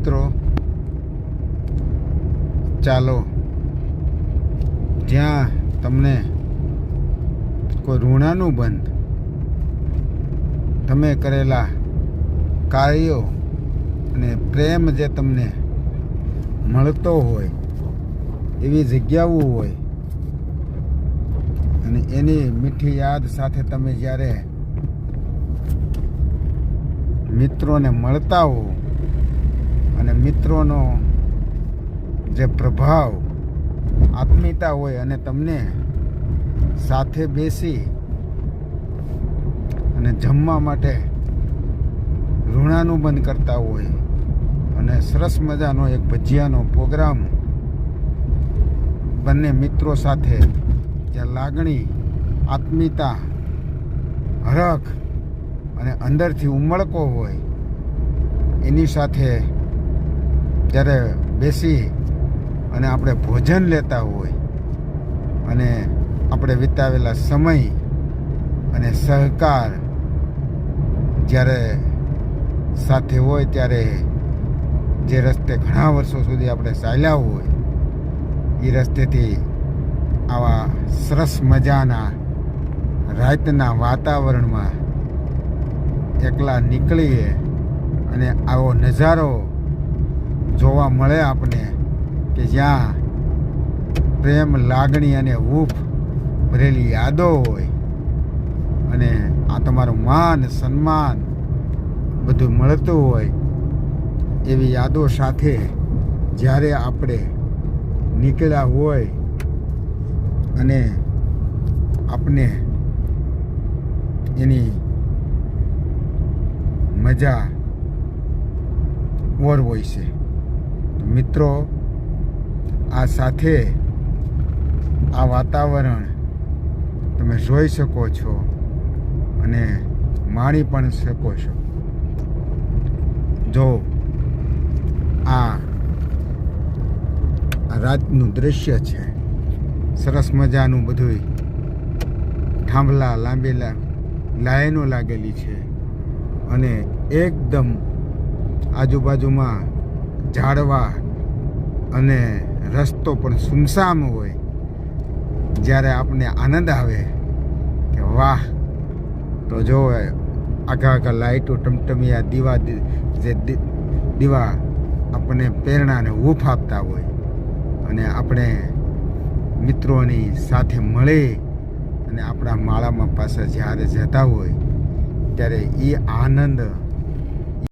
મિત્રો, ચાલો જ્યાં તમને કોઈ ઋણાનુબંધ તમે કરેલા કાર્યો અને પ્રેમ જે તમને મળતો હોય એવી જગ્યાઓ હોય અને એની મીઠી યાદ સાથે તમે જ્યારે મિત્રોને મળતા હો અને મિત્રોનો જે પ્રભાવ આત્મીયતા હોય અને તમને સાથે બેસી અને જમવા માટે ઋણાનુબંધ કરતા હોય અને સરસ મજાનો એક ભજીયાનો પ્રોગ્રામ બંને મિત્રો સાથે જે લાગણી આત્મીયતા હરખ અને અંદરથી ઉમળકો હોય એની સાથે જ્યારે બેસી અને આપણે ભોજન લેતા હોય અને આપણે વિતાવેલા સમય અને સહકાર જ્યારે સાથે હોય ત્યારે જે રસ્તે ઘણા વર્ષો સુધી આપણે ચાલ્યા હોય એ રસ્તેથી આવા સરસ મજાના રાતના વાતાવરણમાં એકલા નીકળીએ અને આવો નજારો જોવા મળે આપણે કે જ્યાં પ્રેમ લાગણી અને હૂંફ ભરેલી યાદો હોય અને આ તમારું માન સન્માન બધું મળતું હોય એવી યાદો સાથે જ્યારે આપણે નીકળ્યા હોય અને આપણે એની મજા ઓર હોય છે. મિત્રો, આ સાથે આ વાતાવરણ તમે જોઈ શકો છો અને માણી પણ શકો છો. જો આ રાતનું દૃશ્ય છે, સરસ મજાનું બધું થાંભલા લાંબેલા લાઈનો લાગેલી છે અને એકદમ આજુબાજુમાં ઝાડવા અને રસ્તો પણ સુમસામ હોય. જ્યારે આપણને આનંદ આવે કે વાહ, તો જો આઘા લાઇટો ટમટમિયા દીવા આપણને પ્રેરણાને હૂંફ આપતા હોય અને આપણે મિત્રોની સાથે મળી અને આપણા માળામાં પાછા જ્યારે જતા હોય ત્યારે એ આનંદ